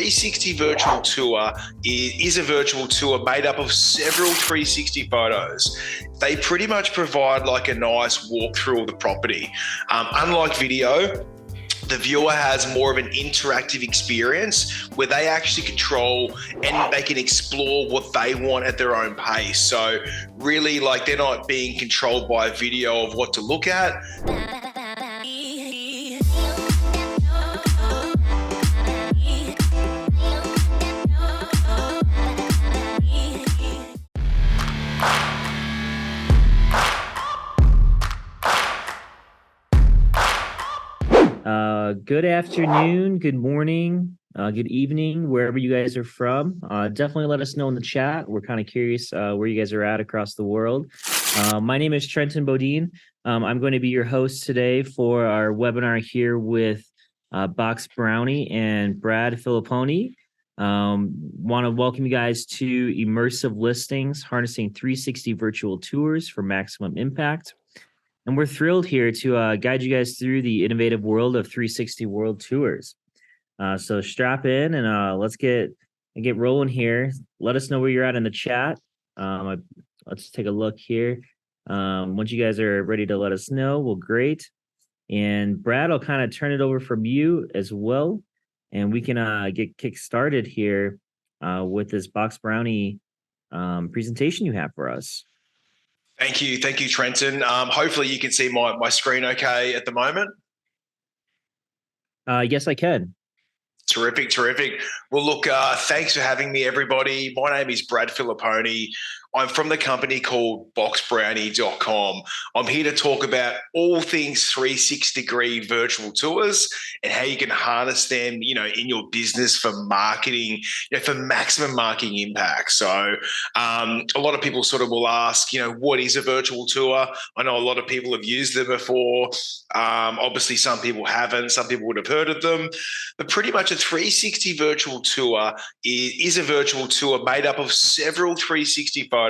360 virtual tour is a virtual tour made up of several 360 photos. They pretty much provide like a nice walkthrough of the property. Unlike video, the viewer has more of an interactive experience where they actually control and they can explore what they want at their own pace. So really, like, they're not being controlled by a video of what to look at. Good afternoon, good morning, good evening, wherever you guys are from. Definitely let us know in the chat. We're kind of curious where you guys are at across the world. My name is Trenton Bodin. I'm going to be your host today for our webinar here with Box Brownie and Brad Filliponi. Want to welcome you guys to Immersive Listings, harnessing 360 virtual tours for maximum impact. And we're thrilled here to guide you guys through the innovative world of 360 world tours. So strap in and let's get rolling here. Let us know where you're at in the chat. Let's take a look here. Once you guys are ready to let us know, well, great. And Brad, I'll kind of turn it over from you as well. And we can get kick started here with this Box Brownie presentation you have for us. Thank you, Trenton. Hopefully you can see my screen okay at the moment. Yes, I can. Terrific. Well, look, thanks for having me, everybody. My name is Brad Filliponi. I'm from the company called boxbrownie.com. I'm here to talk about all things 360-degree virtual tours and how you can harness them, in your business for marketing, for maximum marketing impact. So a lot of people sort of will ask, what is a virtual tour? I know a lot of people have used them before. Obviously, some people haven't. Some people would have heard of them. But pretty much a 360 virtual tour is a virtual tour made up of several 360 photos.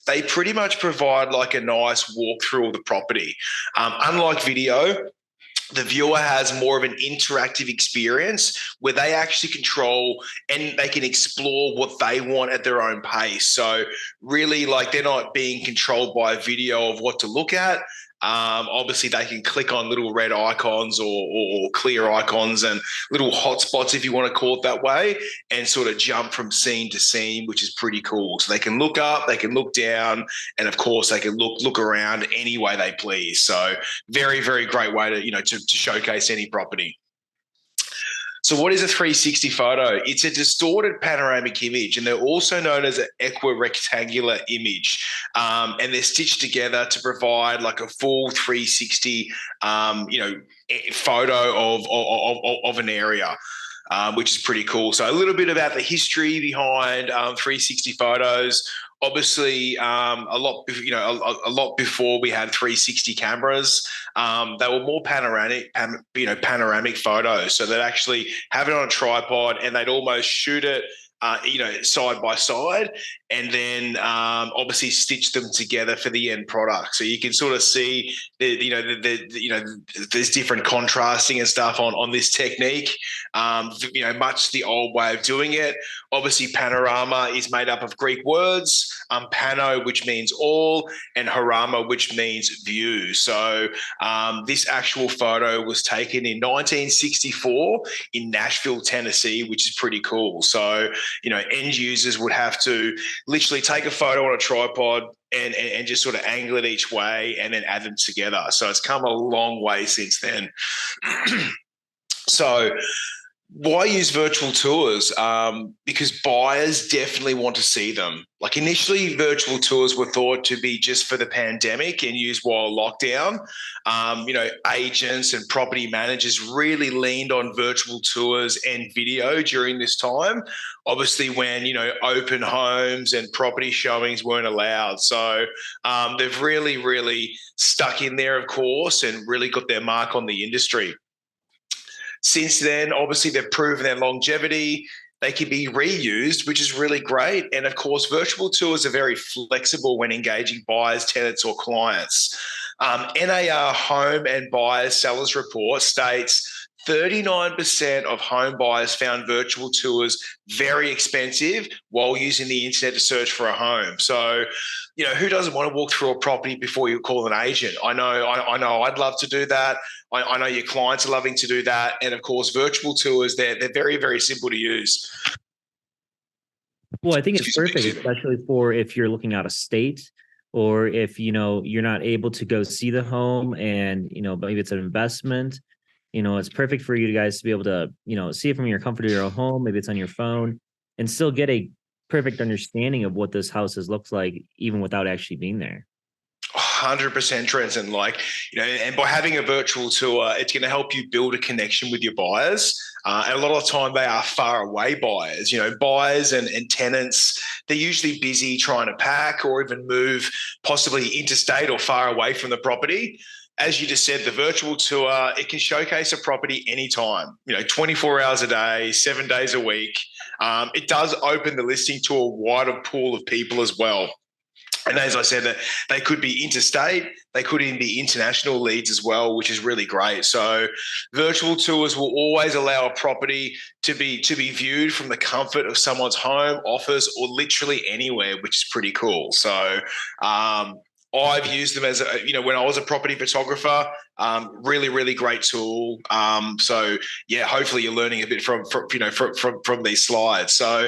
They pretty much provide like a nice walkthrough of the property. Unlike video, the viewer has more of an interactive experience where they actually control and they can explore what they want at their own pace. So really, like, they're not being controlled by a video of what to look at. Obviously, they can click on little red icons or clear icons and little hotspots, if you want to call it that way, and sort of jump from scene to scene, which is pretty cool. So they can look up, they can look down, and of course, they can look around any way they please. So very, very great way to showcase any property. So what is a 360 photo? It's a distorted panoramic image, and they're also known as an equirectangular image. And they're stitched together to provide like a full 360, photo of an area. Which is pretty cool. So a little bit about the history behind 360 photos. Obviously, a lot before we had 360 cameras, they were more panoramic photos. So they'd actually have it on a tripod and they'd almost shoot it, side by side, and then obviously stitch them together for the end product. So you can sort of see there's different contrasting and stuff on this technique. Much the old way of doing it. Obviously, panorama is made up of Greek words, pano, which means all, and harama, which means view. So this actual photo was taken in 1964 in Nashville, Tennessee, which is pretty cool. So, end users would have to literally take a photo on a tripod and just sort of angle it each way and then add them together. So it's come a long way since then. So why use virtual tours? Because buyers definitely want to see them. Like, initially, virtual tours were thought to be just for the pandemic and used while lockdown. Agents and property managers really leaned on virtual tours and video during this time. Obviously, when, open homes and property showings weren't allowed. So they've really, really stuck in there, of course, and really got their mark on the industry. Since then, obviously, they've proven their longevity. They can be reused, which is really great. And of course, virtual tours are very flexible when engaging buyers, tenants, or clients. NAR Home and Buyers Sellers Report states 39% of home buyers found virtual tours very expensive while using the internet to search for a home. So, who doesn't want to walk through a property before you call an agent? I know I'd love to do that. I know your clients are loving to do that. And of course, virtual tours, they're very, very simple to use. Well, I think it's perfect, especially for if you're looking out of state, or if you're not able to go see the home, and maybe it's an investment. It's perfect for you guys to be able to see it from your comfort of your own home. Maybe it's on your phone, and still get a perfect understanding of what this house looks like, even without actually being there. 100%, Trenton. And by having a virtual tour, it's going to help you build a connection with your buyers. And a lot of the time they are far away buyers. Buyers and tenants, they're usually busy trying to pack or even move possibly interstate or far away from the property. As you just said, the virtual tour, it can showcase a property anytime, 24 hours a day, 7 days a week. It does open the listing to a wider pool of people as well. And as I said, that they could be interstate, they could even be international leads as well, which is really great. So virtual tours will always allow a property to be viewed from the comfort of someone's home, office, or literally anywhere, which is pretty cool. So I've used them as when I was a property photographer. Really, really great tool. So yeah, hopefully you're learning a bit from these slides. So,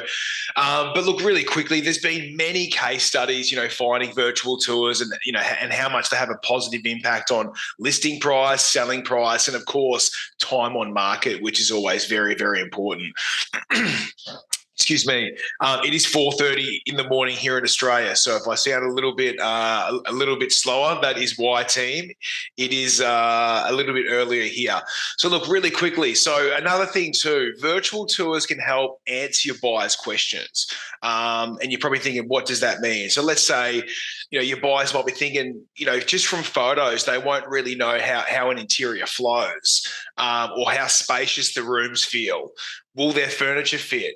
but look, really quickly, there's been many case studies, finding virtual tours and and how much they have a positive impact on listing price, selling price, and of course time on market, which is always very, very important. Excuse me. It is 4:30 in the morning here in Australia, so if I sound a little bit slower, that is why, team. It is a little bit earlier here. So look, really quickly. So another thing too, virtual tours can help answer your buyers' questions. And you're probably thinking, what does that mean? So let's say, your buyers might be thinking, just from photos, they won't really know how an interior flows, or how spacious the rooms feel. Will their furniture fit?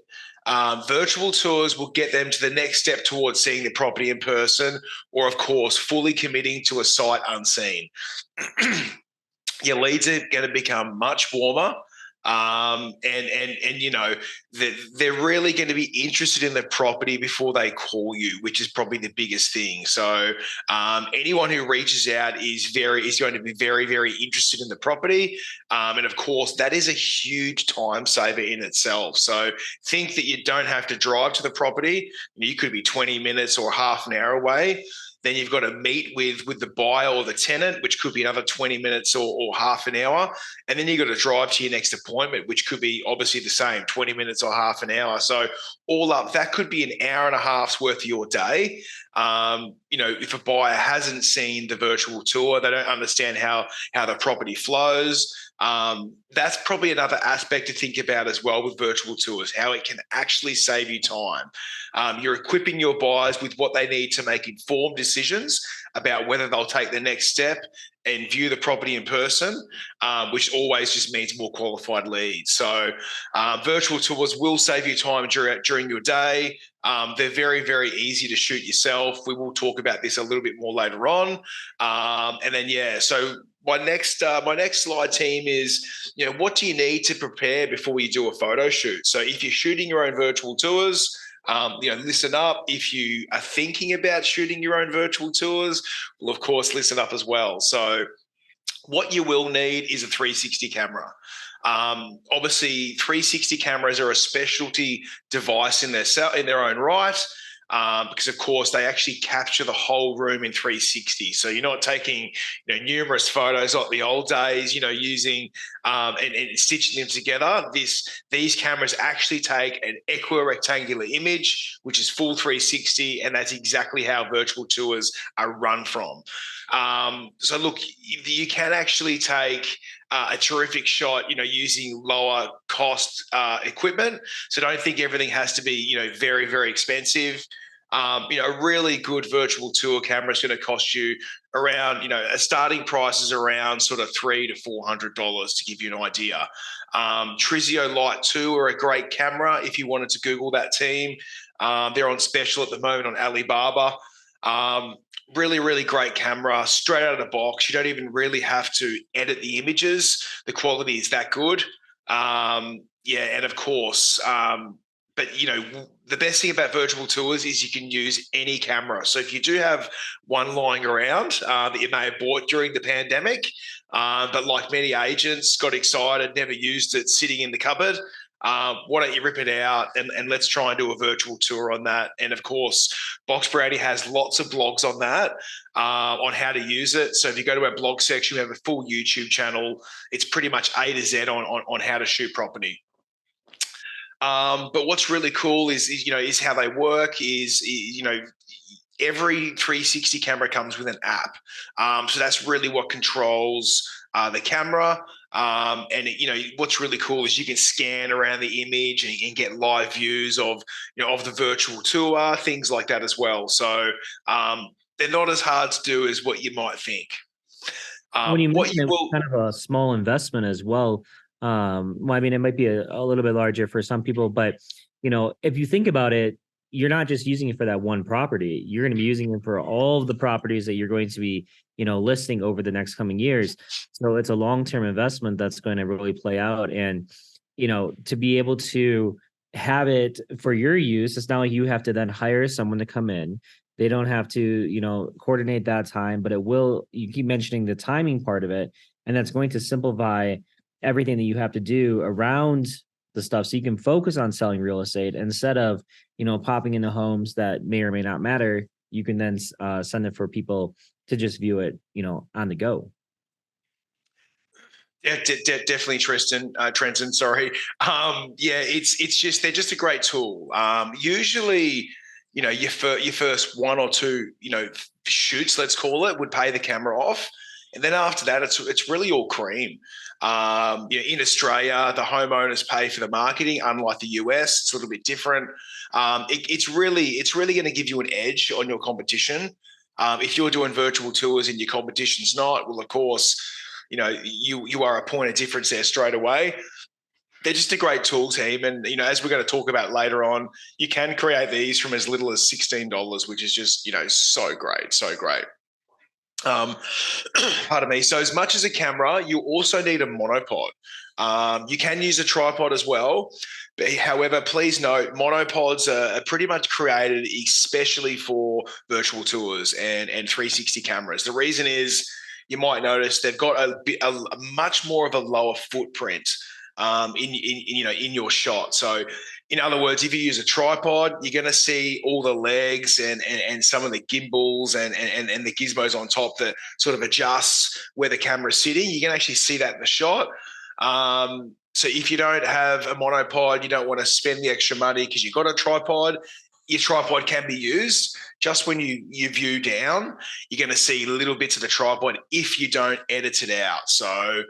Virtual tours will get them to the next step towards seeing the property in person, or of course, fully committing to a sight unseen. Your leads are going to become much warmer. They're really going to be interested in the property before they call you, which is probably the biggest thing. So anyone who reaches out is going to be very, very interested in the property. And of course, that is a huge time saver in itself. So think that you don't have to drive to the property. You could be 20 minutes or half an hour away. Then you've got to meet with the buyer or the tenant, which could be another 20 minutes or half an hour. And then you've got to drive to your next appointment, which could be obviously the same, 20 minutes or half an hour. So all up, that could be an hour and a half's worth of your day. If a buyer hasn't seen the virtual tour, they don't understand how the property flows. That's probably another aspect to think about as well with virtual tours, how it can actually save you time. You're equipping your buyers with what they need to make informed decisions about whether they'll take the next step and view the property in person, which always just means more qualified leads. So virtual tours will save you time during your day. They're very, very easy to shoot yourself. We will talk about this a little bit more later on. And then, so my next slide, team, is, what do you need to prepare before you do a photo shoot? So if you're shooting your own virtual tours, listen up. If you are thinking about shooting your own virtual tours, well, of course, listen up as well. So what you will need is a 360 camera. Obviously, 360 cameras are a specialty device in their own right. Because of course they actually capture the whole room in 360. So you're not taking numerous photos like the old days, using and stitching them together. These cameras actually take an equirectangular image, which is full 360, and that's exactly how virtual tours are run from. So look, you can actually take a terrific shot, using lower cost equipment. So don't think everything has to be, very, very expensive. A really good virtual tour camera is going to cost you around, a starting price is around sort of $300 to $400 to give you an idea. Trizio Lite 2 are a great camera if you wanted to Google that, team. They're on special at the moment on Alibaba. Really, really great camera, straight out of the box. You don't even really have to edit the images. The quality is that good. And of course, but the best thing about virtual tours is you can use any camera. So if you do have one lying around that you may have bought during the pandemic, but like many agents, got excited, never used it, sitting in the cupboard. Why don't you rip it out and let's try and do a virtual tour on that? And of course, Box Brownie has lots of blogs on that, on how to use it. So if you go to our blog section, we have a full YouTube channel. It's pretty much A to Z on how to shoot property. But what's really cool is how they work. Every 360 camera comes with an app. So that's really what controls the camera. What's really cool is you can scan around the image and get live views of the virtual tour, things like that as well. So they're not as hard to do as what you might think. When you mentioned it was kind of a small investment as well. I mean, it might be a little bit larger for some people, but if you think about it, you're not just using it for that one property. You're going to be using it for all of the properties that you're going to be, listing over the next coming years. So it's a long-term investment that's going to really play out. And, to be able to have it for your use, it's not like you have to then hire someone to come in. They don't have to, coordinate that time, but you keep mentioning the timing part of it, and that's going to simplify everything that you have to do around the stuff, so you can focus on selling real estate instead of popping into homes that may or may not matter. You can then send it for people to just view it on the go. Yeah, definitely, Trenton. Sorry. It's just they're just a great tool. Usually, your first one or two shoots, let's call it, would pay the camera off. And then after that, it's really all cream. In Australia, the homeowners pay for the marketing, unlike the US. It's a little bit different. It's really going to give you an edge on your competition. If you're doing virtual tours and your competition's not, well, of course, you are a point of difference there straight away. They're just a great tool, team. And, as we're going to talk about later on, you can create these from as little as $16, which is just, so great, so great. Pardon me. So as much as a camera, you also need a monopod. You can use a tripod as well. But however, please note, monopods are pretty much created especially for virtual tours and 360 cameras. The reason is, you might notice they've got a much more of a lower footprint in your shot. So in other words, if you use a tripod, you're going to see all the legs and some of the gimbals and the gizmos on top that sort of adjusts where the camera's sitting. You can actually see that in the shot. So if you don't have a monopod, you don't want to spend the extra money because you've got a tripod, your tripod can be used. Just when you view down, you're going to see little bits of the tripod if you don't edit it out. So,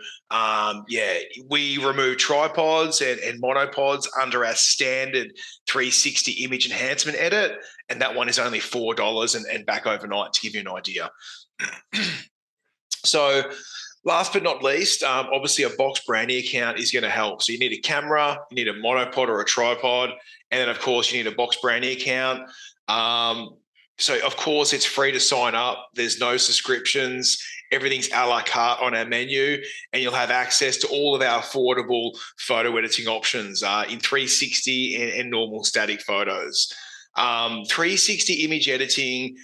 we remove tripods and monopods under our standard 360 image enhancement edit, and that one is only $4 and back overnight, to give you an idea. So, last but not least, obviously a Box Brownie account is going to help. So you need a camera, you need a monopod or a tripod, and then of course you need a Box Brownie account. So of course it's free to sign up. There's no subscriptions. Everything's a la carte on our menu, and you'll have access to all of our affordable photo editing options in 360 and normal static photos. 360 image editing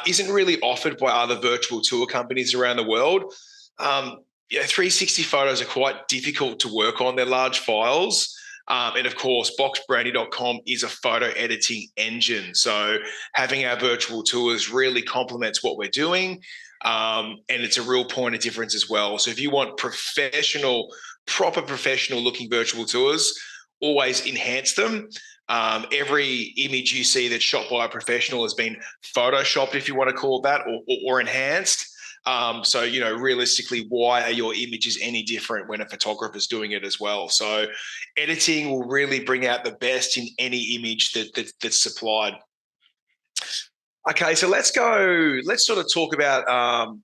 isn't really offered by other virtual tour companies around the world. 360 photos are quite difficult to work on. They're large files. And of course, boxbrownie.com is a photo editing engine. So having our virtual tours really complements what we're doing. And it's a real point of difference as well. So if you want proper professional looking virtual tours, always enhance them. Every image you see that's shot by a professional has been photoshopped, if you want to call it that, or enhanced. So, realistically, why are your images any different when a photographer's doing it as well? So editing will really bring out the best in any image that's supplied. Okay, so let's sort of talk about,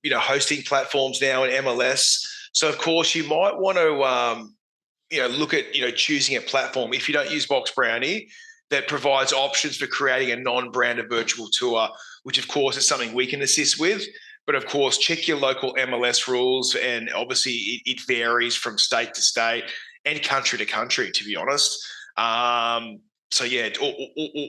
hosting platforms now in MLS. So, of course, you might want to, look at, choosing a platform, if you don't use Box Brownie, that provides options for creating a non-branded virtual tour which of course is something we can assist with. But of course, check your local MLS rules, and obviously it varies from state to state and country to country, to be honest. So yeah,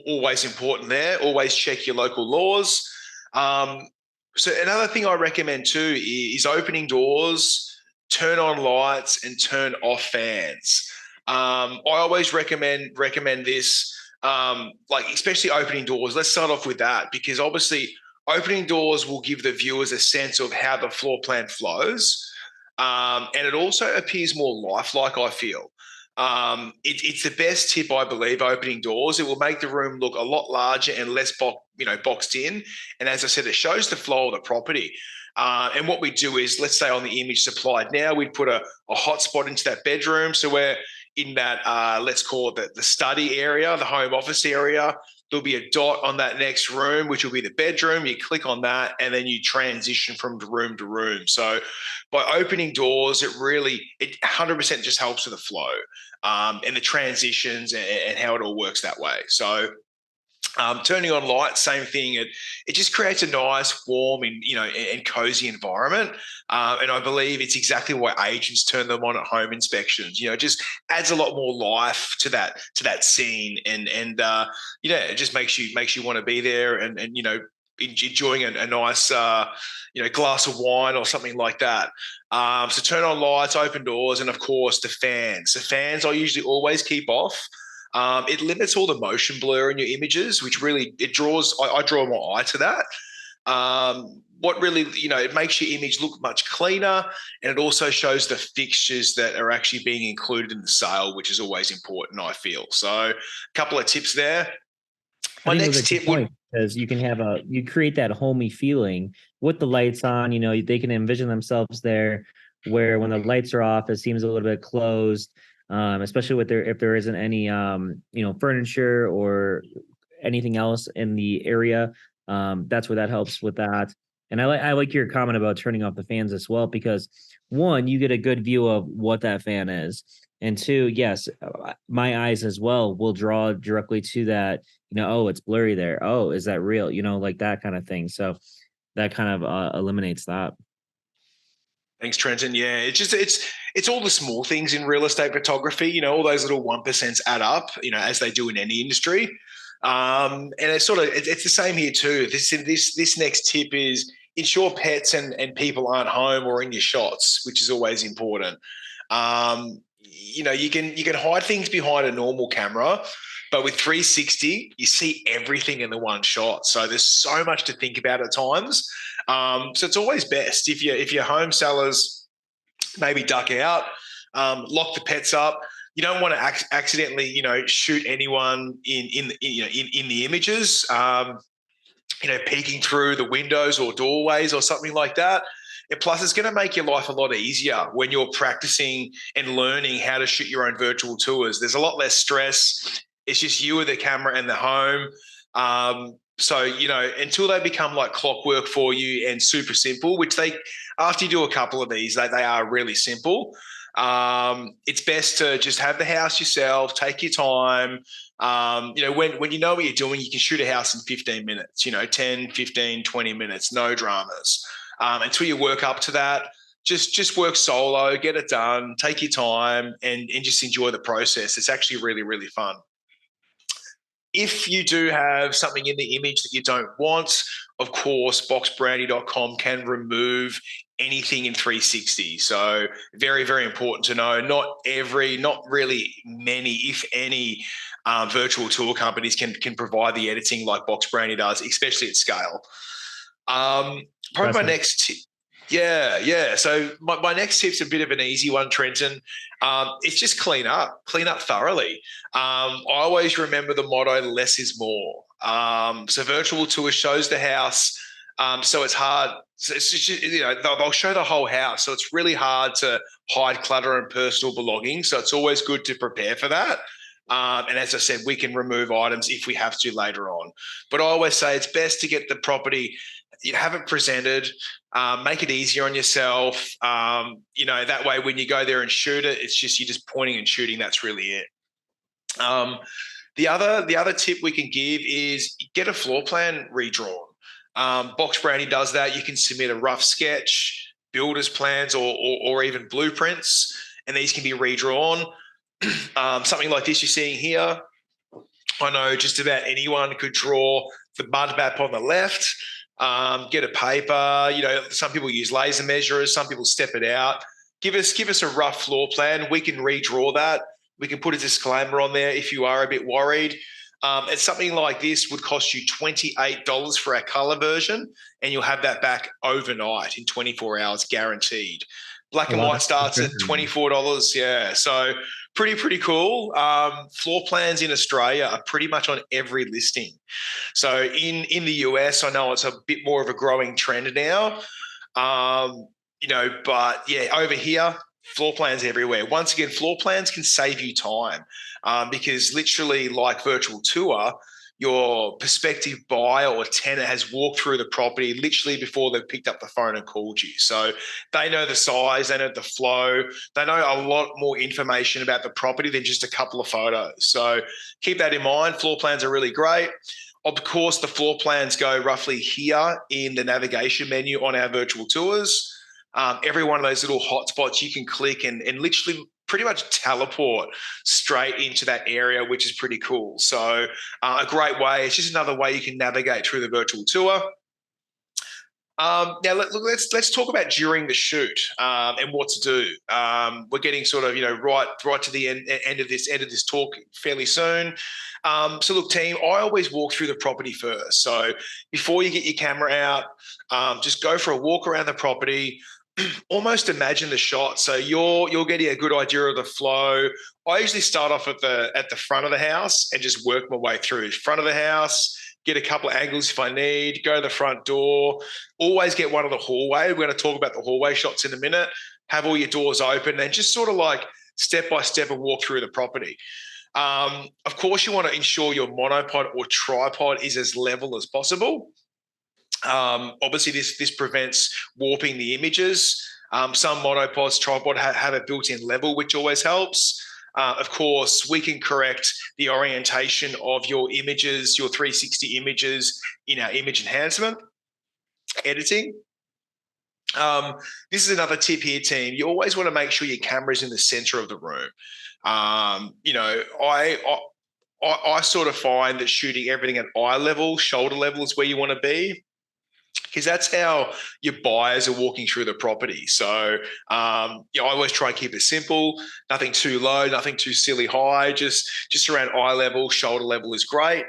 always important there. Always check your local laws. So another thing I recommend too is opening doors, turn on lights, and turn off fans. I always recommend this, like especially opening doors. Let's start off with that, because obviously opening doors will give the viewers a sense of how the floor plan flows. And it also appears more lifelike, I feel. It's the best tip, I believe, opening doors. It will make the room look a lot larger and less boxed in. And as I said, it shows the flow of the property. And what we do is, let's say on the image supplied now, we'd put a hotspot into that bedroom. So we're in that, let's call it the study area, the home office area. There'll be a dot on that next room, which will be the bedroom. You click on that, and then you transition from room to room. So by opening doors, it 100% just helps with the flow, and the transitions and how it all works that way. So turning on lights, same thing. It just creates a nice, warm, and cozy environment. And I believe it's exactly why agents turn them on at home inspections. It just adds a lot more life to that scene, and it just makes you want to be there, and enjoying a nice glass of wine or something like that. So turn on lights, open doors, and of course the fans. The fans I usually always keep off. It limits all the motion blur in your images, which really I draw my eye to that. What really, it makes your image look much cleaner, and it also shows the fixtures that are actually being included in the sale, which is always important, I feel. So a couple of tips there. My next tip would, because you can you create that homey feeling with the lights on. They can envision themselves there, where when the lights are off, it seems a little bit closed. Especially if there isn't any furniture or anything else in the area. That's where that helps with that. And I like your comment about turning off the fans as well, because one, you get a good view of what that fan is, and two, yes, my eyes as well will draw directly to that. Oh, it's blurry there. Oh, is that real? Like that kind of thing. So that kind of eliminates that. Thanks, Trenton. Yeah, it's all the small things in real estate photography. All those little 1% add up. As they do in any industry. And it's the same here too. This next tip is ensure pets and people aren't home or in your shots, which is always important. You can hide things behind a normal camera, but with 360, you see everything in the one shot. So there's so much to think about at times. So it's always best if your home sellers maybe duck out, lock the pets up. You don't want to accidentally, shoot anyone in the images, peeking through the windows or doorways or something like that. And plus, it's going to make your life a lot easier when you're practicing and learning how to shoot your own virtual tours. There's a lot less stress. It's just you with the camera and the home. So, until they become like clockwork for you and super simple, which after you do a couple of these, they are really simple. It's best to just have the house yourself, take your time. When you know what you're doing, you can shoot a house in 15 minutes, 10, 15, 20 minutes, no dramas. Until you work up to that, just work solo, get it done, take your time, and just enjoy the process. It's actually really, really fun. If you do have something in the image that you don't want, of course, boxbrownie.com can remove anything in 360. So very, very important to know. Not really many, if any, virtual tour companies can provide the editing like Box Brownie does, especially at scale. Probably my next tip. Yeah. So my next tip's a bit of an easy one, Trenton. It's just clean up thoroughly. I always remember the motto, less is more. So virtual tour shows the house. So it's hard. So it's just, they'll show the whole house. So it's really hard to hide clutter and personal belongings. So it's always good to prepare for that. And as I said, we can remove items if we have to later on. But I always say it's best to get the property, have it presented, make it easier on yourself. That way when you go there and shoot it, you're just pointing and shooting. That's really it. The other tip we can give is get a floor plan redrawn. Box Brownie does that. You can submit a rough sketch, builder's plans, or even blueprints, and these can be redrawn. Something like this you're seeing here, I know just about anyone could draw the mud map on the left, get a paper. Some people use laser measurers, some people step it out. Give us a rough floor plan. We can redraw that. We can put a disclaimer on there if you are a bit worried. And something like this would cost you $28 for our color version, and you'll have that back overnight in 24 hours guaranteed. Black and white starts at $24. Yeah, so pretty cool. Floor plans in Australia are pretty much on every listing. So in the US, I know it's a bit more of a growing trend now. But yeah, over here, floor plans everywhere. Once again, floor plans can save you time because literally, like virtual tour, your prospective buyer or tenant has walked through the property literally before they've picked up the phone and called you. So they know the size, they know the flow, they know a lot more information about the property than just a couple of photos. So keep that in mind. Floor plans are really great. Of course, the floor plans go roughly here in the navigation menu on our virtual tours. Every one of those little hotspots you can click and literally pretty much teleport straight into that area, which is pretty cool. So a great way. It's just another way you can navigate through the virtual tour. Now let's talk about during the shoot and what to do. We're getting sort of right to the end of this talk fairly soon. So look, team, I always walk through the property first. So before you get your camera out, just go for a walk around the property. Almost imagine the shot, so you're getting a good idea of the flow. I usually start off at the front of the house and just work my way through front of the house, get a couple of angles if I need, go to the front door. Always get one of the hallway. We're going to talk about the hallway shots in a minute. Have all your doors open and just sort of like step by step and walk through the property. Of course, you want to ensure your monopod or tripod is as level as possible. Obviously, this prevents warping the images. Some monopods, tripod have a built-in level, which always helps. Of course, we can correct the orientation of your images, your 360 images in our image enhancement editing. This is another tip here, team. You always want to make sure your camera is in the center of the room. I sort of find that shooting everything at eye level, shoulder level is where you want to be, because that's how your buyers are walking through the property. So I always try and keep it simple, nothing too low, nothing too silly high, just around eye level, shoulder level is great.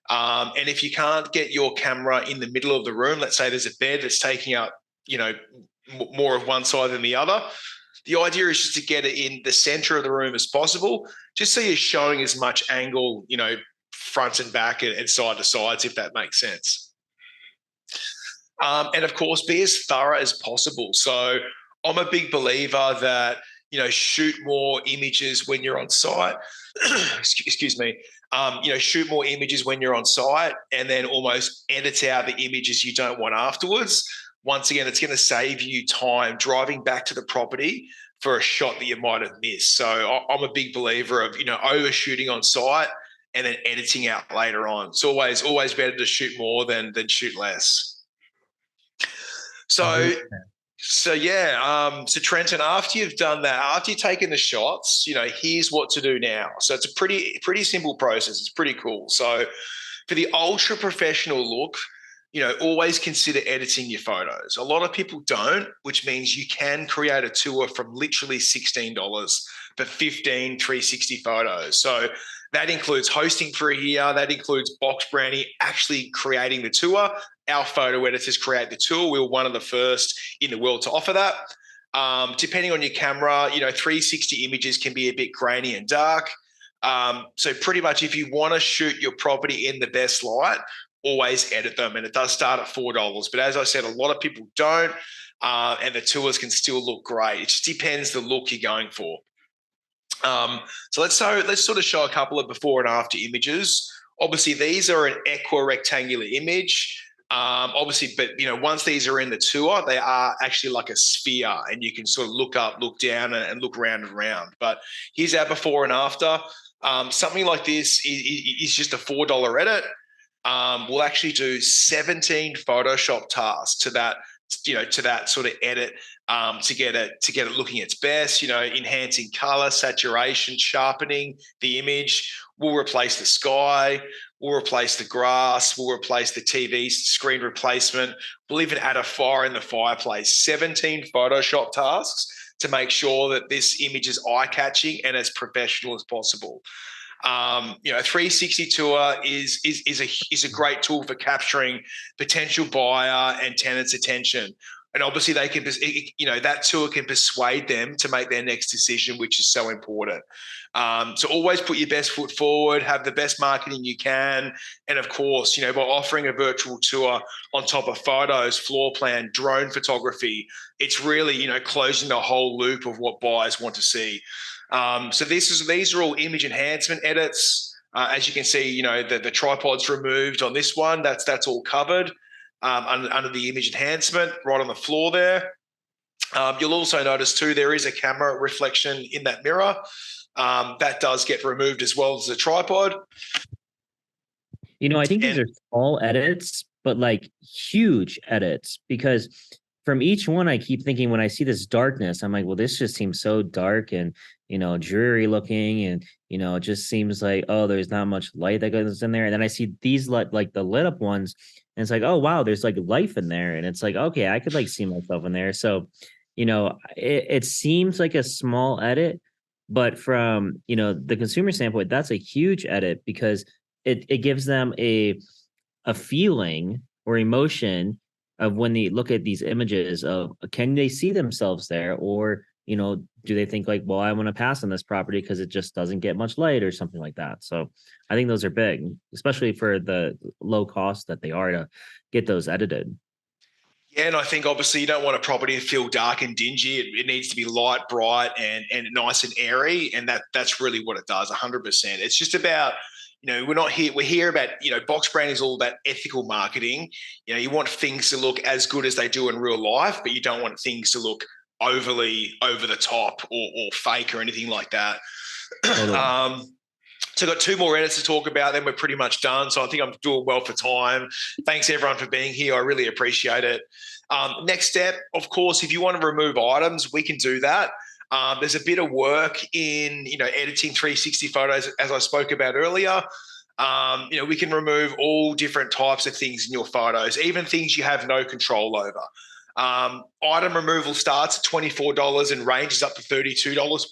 And if you can't get your camera in the middle of the room, let's say there's a bed that's taking up, more of one side than the other, the idea is just to get it in the center of the room as possible, just so you're showing as much angle, front and back and side to sides, if that makes sense. And of course, be as thorough as possible. So I'm a big believer that, shoot more images when you're on site. Excuse me. Shoot more images when you're on site and then almost edit out the images you don't want afterwards. Once again, it's going to save you time driving back to the property for a shot that you might have missed. So I'm a big believer of, overshooting on site and then editing out later on. It's always better to shoot more than shoot less. So Trenton, after you've done that, after you've taken the shots, here's what to do now. So it's a pretty simple process. It's pretty cool. So for the ultra professional look, always consider editing your photos. A lot of people don't, which means you can create a tour from literally $16 for 15 360 photos. So that includes hosting for a year. That includes Box Brownie actually creating the tour. Our photo editors create the tour. We were one of the first in the world to offer that. Depending on your camera, 360 images can be a bit grainy and dark. So pretty much if you want to shoot your property in the best light, always edit them. And it does start at $4. But as I said, a lot of people don't, and the tours can still look great. It just depends the look you're going for. So let's sort of show a couple of before and after images. Obviously, these are an equirectangular image. But once these are in the tour, they are actually like a sphere, and you can sort of look up, look down, and look round and round. But here's our before and after. Something like this is just a $4 edit. will actually do 17 Photoshop tasks to that sort of edit, to get it looking its best, enhancing color, saturation, sharpening the image. We'll replace the sky, we'll replace the grass, we'll replace the TV screen replacement. We'll even add a fire in the fireplace. 17 Photoshop tasks to make sure that this image is eye-catching and as professional as possible. 360 tour is a great tool for capturing potential buyer and tenants' attention. And obviously they can, that tour can persuade them to make their next decision, which is so important. So always put your best foot forward, have the best marketing you can. And of course, by offering a virtual tour on top of photos, floor plan, drone photography, it's really, closing the whole loop of what buyers want to see. So these are all image enhancement edits. As you can see, the tripod's removed on this one. That's all covered under the image enhancement right on the floor there. You'll also notice too, there is a camera reflection in that mirror. That does get removed as well as the tripod. I think these are small edits, but like huge edits, because from each one, I keep thinking when I see this darkness, I'm like, well, this just seems so dark and, dreary looking. And, it just seems like, oh, there's not much light that goes in there. And then I see these like the lit up ones and it's like, oh, wow, there's like life in there. And it's like, okay, I could like see myself in there. So, it seems like a small edit, but from, the consumer standpoint, that's a huge edit because it gives them a feeling or emotion of when they look at these images of, can they see themselves there? Or, do they think like, well, I want to pass on this property because it just doesn't get much light or something like that. So I think those are big, especially for the low cost that they are to get those edited. Yeah, and I think obviously you don't want a property to feel dark and dingy. It needs to be light, bright, and nice and airy, and that's really what it does. 100%. It's just about, we're here about, box branding is all about ethical marketing. You want things to look as good as they do in real life, but you don't want things to look overly over the top or fake or anything like that. Totally. So I've got two more edits to talk about, then we're pretty much done. So I think I'm doing well for time. Thanks everyone for being here. I really appreciate it. Next step, of course, if you want to remove items, we can do that. There's a bit of work in, editing 360 photos, as I spoke about earlier. We can remove all different types of things in your photos, even things you have no control over. Item removal starts at $24 and ranges up to $32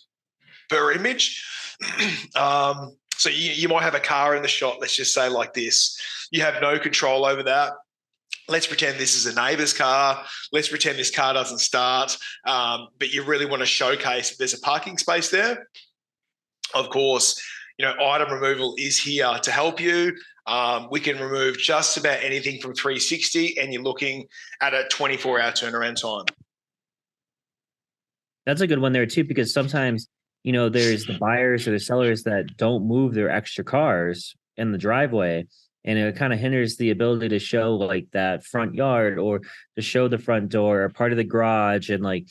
per image. So you might have a car in the shot, let's just say like this. You have no control over that. Let's pretend this is a neighbor's car. Let's pretend this car doesn't start, but you really want to showcase that there's a parking space there. Of course, item removal is here to help you. We can remove just about anything from 360 and you're looking at a 24-hour turnaround time. That's a good one there too, because sometimes, there's the buyers or the sellers that don't move their extra cars in the driveway. And it kind of hinders the ability to show like that front yard or to show the front door or part of the garage. And like,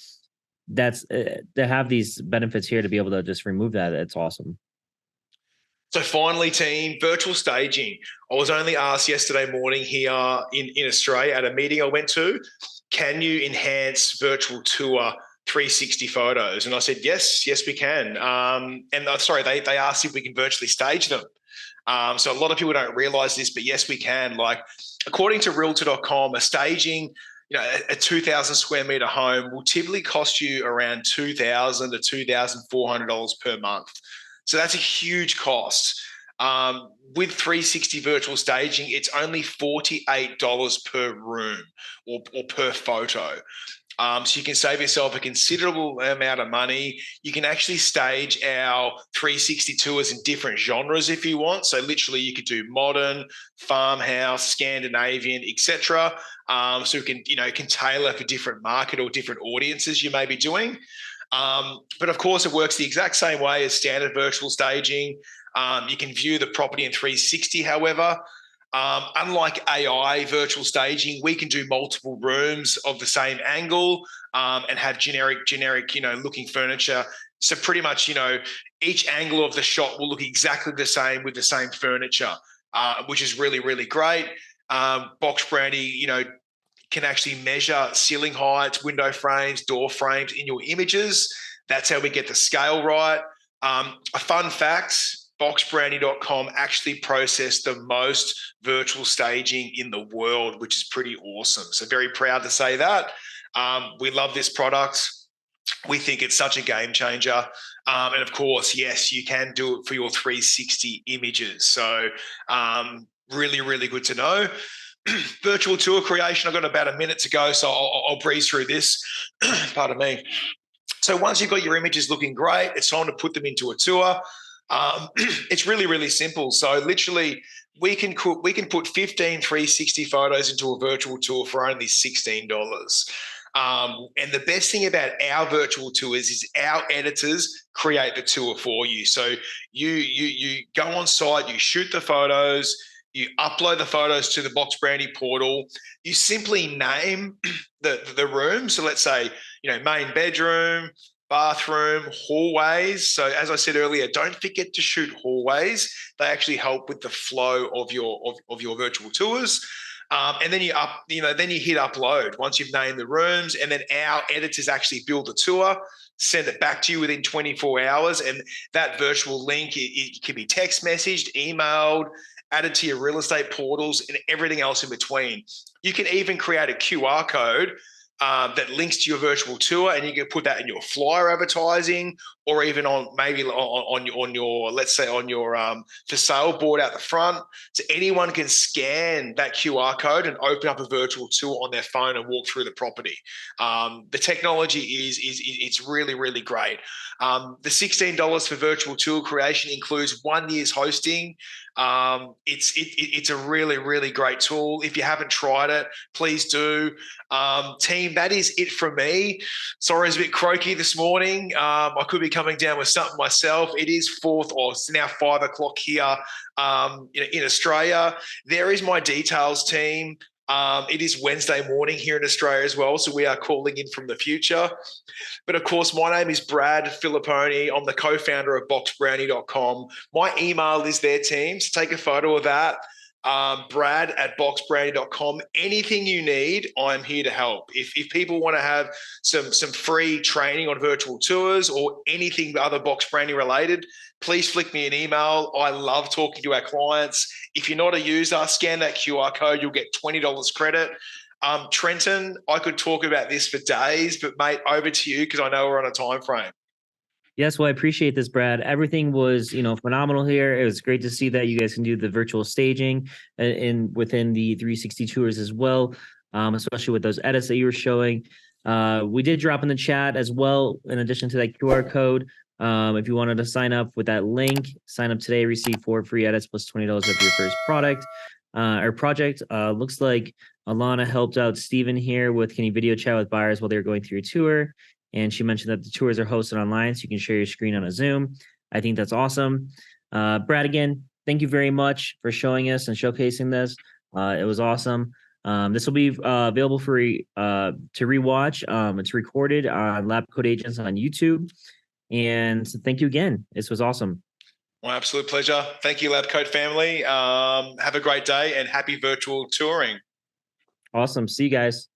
that's to have these benefits here to be able to just remove that. It's awesome. So finally, team, virtual staging. I was only asked yesterday morning here in Australia at a meeting I went to, can you enhance virtual tour 360 photos? And I said, yes, we can. They asked if we can virtually stage them. So a lot of people don't realize this, but yes, we can. Like, according to realtor.com, a staging, a 2,000 square meter home will typically cost you around $2,000 to $2,400 per month. So that's a huge cost. With 360 virtual staging, it's only $48 per room or per photo. So you can save yourself a considerable amount of money. You can actually stage our 360 tours in different genres if you want. So literally you could do modern, farmhouse, Scandinavian, etc. So you can tailor for different market or different audiences you may be doing. But of course, it works the exact same way as standard virtual staging. You can view the property in 360, however. Unlike AI virtual staging, we can do multiple rooms of the same angle and have generic, looking furniture. So pretty much, each angle of the shot will look exactly the same with the same furniture. which is really, really great. Box Brownie, can actually measure ceiling heights, window frames, door frames in your images. That's how we get the scale right. A fun fact, boxbrownie.com actually processed the most virtual staging in the world, which is pretty awesome. So very proud to say that. We love this product. We think it's such a game changer. And of course, yes, you can do it for your 360 images. So really, really good to know. Virtual tour creation, I've got about a minute to go, so I'll breeze through this. Pardon me. So once you've got your images looking great, it's time to put them into a tour. It's really, really simple. So literally, we can put 15 360 photos into a virtual tour for only $16. And the best thing about our virtual tours is our editors create the tour for you. So you go on site, you shoot the photos, you upload the photos to the Box Brownie portal. You simply name the room. So let's say, main bedroom, bathroom, hallways. So as I said earlier, don't forget to shoot hallways. They actually help with the flow of your virtual tours. And then you hit upload once you've named the rooms, and then our editors actually build a tour, send it back to you within 24 hours. And that virtual link, it can be text messaged, emailed, added to your real estate portals, and everything else in between. You can even create a QR code that links to your virtual tour, and you can put that in your flyer advertising, or even on your let's say on your for sale board out the front. So anyone can scan that QR code and open up a virtual tour on their phone and walk through the property. The technology it's really, really great. The $16 for virtual tour creation includes 1 year's hosting. It's a really, really great tool. If you haven't tried it, please do. Team, that is it from me. Sorry, I was a bit croaky this morning. I could be coming down with something myself. It is it's now 5 o'clock here in Australia. There is my details, team. It is Wednesday morning here in Australia as well, so we are calling in from the future. But of course, my name is Brad Filliponi. I'm the co-founder of boxbrownie.com. My email is there, team. So take a photo of that. Brad at boxbrownie.com. Anything you need, I'm here to help. If people want to have some free training on virtual tours or anything other Box Brownie related, please flick me an email. I love talking to our clients. If you're not a user, scan that QR code. You'll get $20 credit. Trenton, I could talk about this for days, but mate, over to you because I know we're on a time frame. Yes, well, I appreciate this, Brad. Everything was, phenomenal here. It was great to see that you guys can do the virtual staging within the 360 tours as well, especially with those edits that you were showing. We did drop in the chat as well, in addition to that QR code. If you wanted to sign up with that link, sign up today, receive 4 free edits plus $20 off your first product or project. Looks like Alana helped out Steven here with can you video chat with buyers while they're going through a tour? And she mentioned that the tours are hosted online, so you can share your screen on a Zoom. I think that's awesome. Brad, again, thank you very much for showing us and showcasing this. It was awesome. This will be available for to rewatch. It's recorded on LabCoat Agents on YouTube. And thank you again. This was awesome. My absolute pleasure. Thank you, LabCoat family. Have a great day and happy virtual touring. Awesome. See you guys.